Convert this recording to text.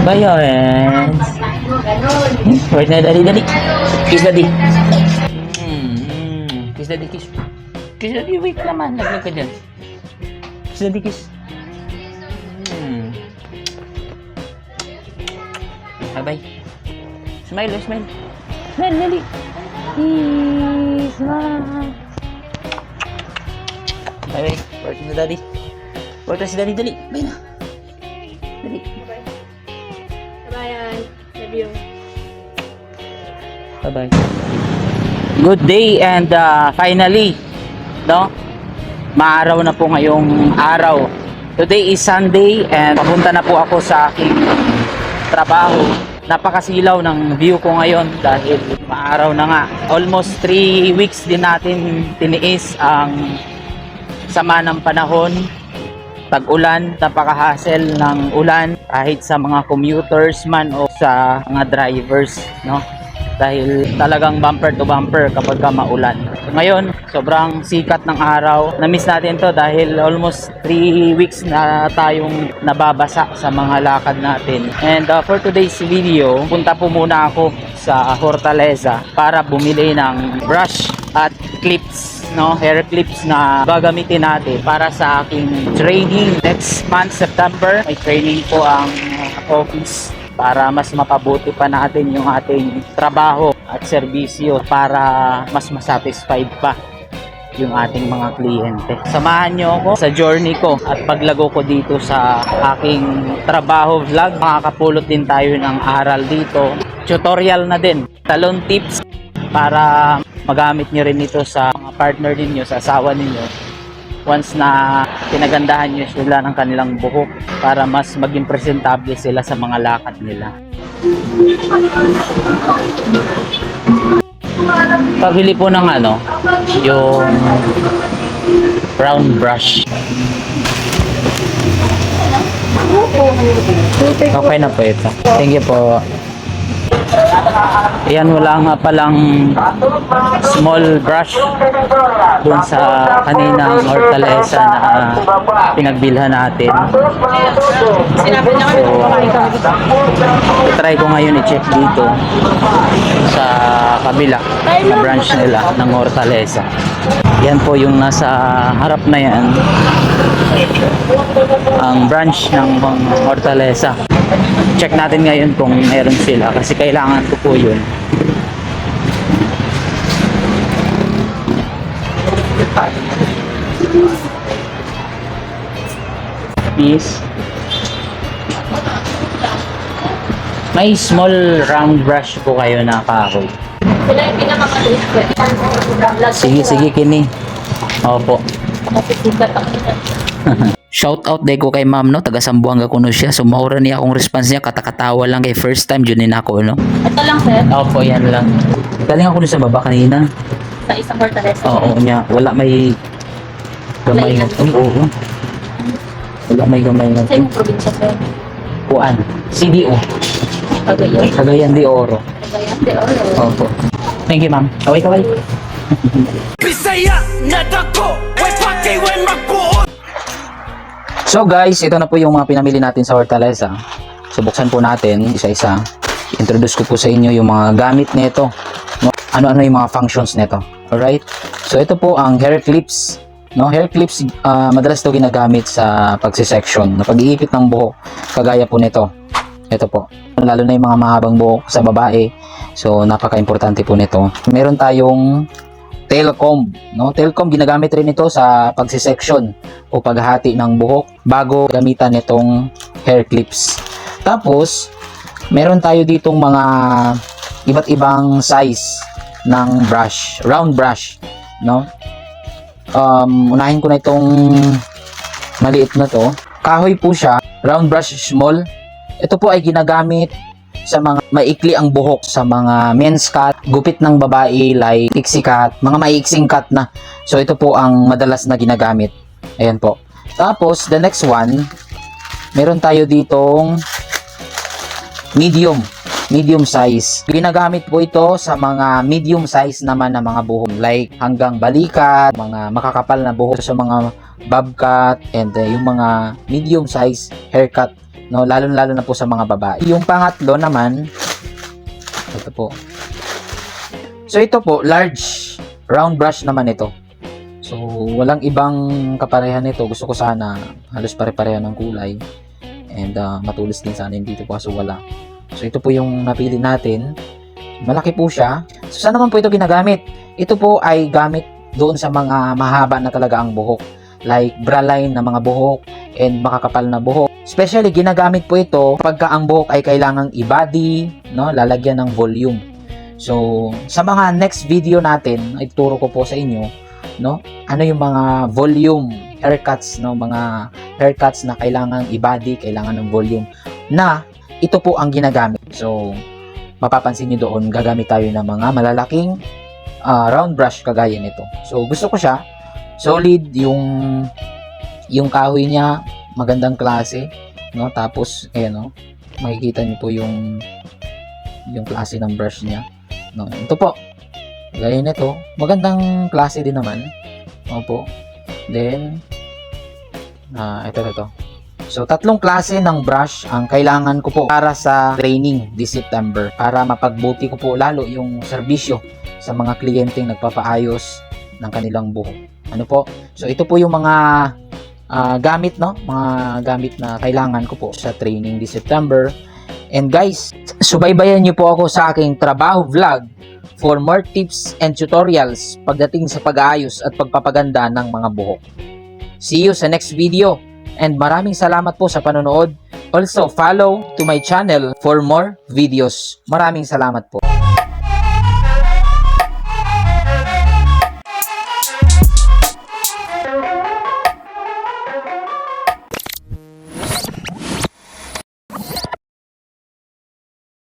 Bye, Orange. Where's na, Daddy? Daddy. Kiss, Daddy. Kiss, Daddy, kiss. Kiss, Daddy, wait naman. Laglag ka dyan. Kiss, Daddy, kiss. Bye-bye. Smile, smile. Smile, Daddy. Smile. Bye-bye. Where's na, Daddy? Where's na si Daddy? Dali. Bye na. Dali. Bye-bye. Love you. Bye-bye. Good day and finally, no? Maaraw na po ngayong araw. Today is Sunday and papunta na po ako sa aking trabaho. Napakasilaw ng view ko ngayon dahil maaraw na nga. Almost 3 weeks din natin tiniis ang sama ng panahon, tag-ulan, napaka-hassle ng ulan kahit sa mga commuters man o sa mga drivers, no? Dahil talagang bumper to bumper kapag ka maulan. Ngayon, sobrang sikat ng araw. Na-miss natin to dahil almost 3 weeks na tayong nababasa sa mga lakad natin. And for today's video, punta po muna ako sa Hortaleza para bumili ng brush at clips, no, hair clips na gagamitin natin para sa aking training next month, September. May training po ang office para mas mapabuti pa natin yung ating trabaho at serbisyo para mas masatisfied pa yung ating mga kliyente. Samahan nyo ako sa journey ko at paglago ko dito sa aking trabaho vlog. Makakapulot din tayo ng aral dito. Tutorial na din. Talon tips para magamit nyo rin ito sa mga partner ninyo, sa asawa ninyo. Once na pinagandahan nyo sila ng kanilang buhok para mas maging presentable sila sa mga lakad nila. Pabili po ng yung brown brush. Okay na po ito. Thank you po. Ayan, wala nga palang small brush dun sa kaninang Hortaleza na pinagbilhan natin. So, try ko ngayon i-check dito sa kabila na branch nila ng Hortaleza. Yan po yung nasa harap na yan, ang branch ng Hortaleza. Check natin ngayon kung meron sila kasi kailangan ko po yun. Is may small round brush po kayo na kahoy. Sila yung pinakamaliit ko. Sige kini. Opo. Masisikat ako. Shout out day ko kay ma'am, no, taga Sambuanga kuno siya. So maura niya akong response niya, katakatawa lang kay first time jud ako, no. Ito lang, sir. Opo, yan lang. Galing ako dun sa baba kanina. Sa isang Hortaleza. Oo niya, wala may gamay na. Oo. Wala may gamay na. Sa yung probinsya, sir. Kuan, CDO. Cagayan. Cagayan de Oro. Cagayan de Oro. Opo. Thank you, ma'am. Kaway. Bisaya na dako, way pakay way magbuot. So guys, ito na po yung mga pinamili natin sa Hortaleza. So buksan po natin isa-isa. Introduce ko po sa inyo yung mga gamit nito. No? Ano-ano yung mga functions nito. Alright? So ito po ang hair clips. No, hair clips madalas to ginagamit sa pagsisection, na pag-iipit ng buhok, kagaya po nito. Ito po. Lalo na yung mga mahabang buhok sa babae. So napaka-importante po nito. Meron tayong tail comb, no? Tail comb ginagamit rin ito sa pagsisection o paghahati ng buhok bago gamitan nitong hair clips. Tapos, meron tayo ditong mga iba't ibang size ng brush, round brush, no? Unahin ko na itong maliit na to. Kahoy po siya, round brush small. Ito po ay ginagamit sa mga maikli ang buhok, sa mga men's cut, gupit ng babae like pixie cut, mga maiiksing cut na. So ito po ang madalas na ginagamit. Ayan po. Tapos the next one, meron tayo ditong medium size. Ginagamit po ito sa mga medium size naman na mga buhok like hanggang balikat, mga makakapal na buhok, sa mga bob cut, and yung mga medium size haircut no, lalo na po sa mga babae. Yung pangatlo naman, ito po. So ito po, large round brush naman ito. So walang ibang kaparehan nito. Gusto ko sana halos pare-pareho ng kulay. And matulis din sana yung dito po kaso wala. So ito po yung napili natin. Malaki po siya. So saan naman po ito ginagamit? Ito po ay gamit doon sa mga mahaba na talaga ang buhok. Like bra line na mga buhok and makakapal na buhok. Especially ginagamit po ito pagka ang buhok ay kailangang i-body, no, lalagyan ng volume. So sa mga next video natin, ay turo ko po sa inyo, no, ano yung mga volume haircuts, no, mga haircuts na kailangang i-body, kailangan ng volume na ito po ang ginagamit. So mapapansin niyo doon, gagamit tayo ng mga malalaking round brush kagaya nito. So gusto ko siya solid, yung kahoy niya magandang klase, no, tapos ayan, no, makikita niyo po yung klase ng brush niya, no. Ito po gaya nito, magandang klase din naman. Opo. Then ito. So tatlong klase ng brush ang kailangan ko po para sa training this September, para mapagbuti ko po lalo yung serbisyo sa mga kliyenteng nagpapaayos ng kanilang buhok. Ano po? So ito po yung mga gamit, no? Mga gamit na kailangan ko po sa training this September. And guys, subaybayan niyo po ako sa aking trabaho vlog for more tips and tutorials pagdating sa pag-aayos at pagpapaganda ng mga buhok. See you sa next video and maraming salamat po sa panonood. Also, follow to my channel for more videos. Maraming salamat po.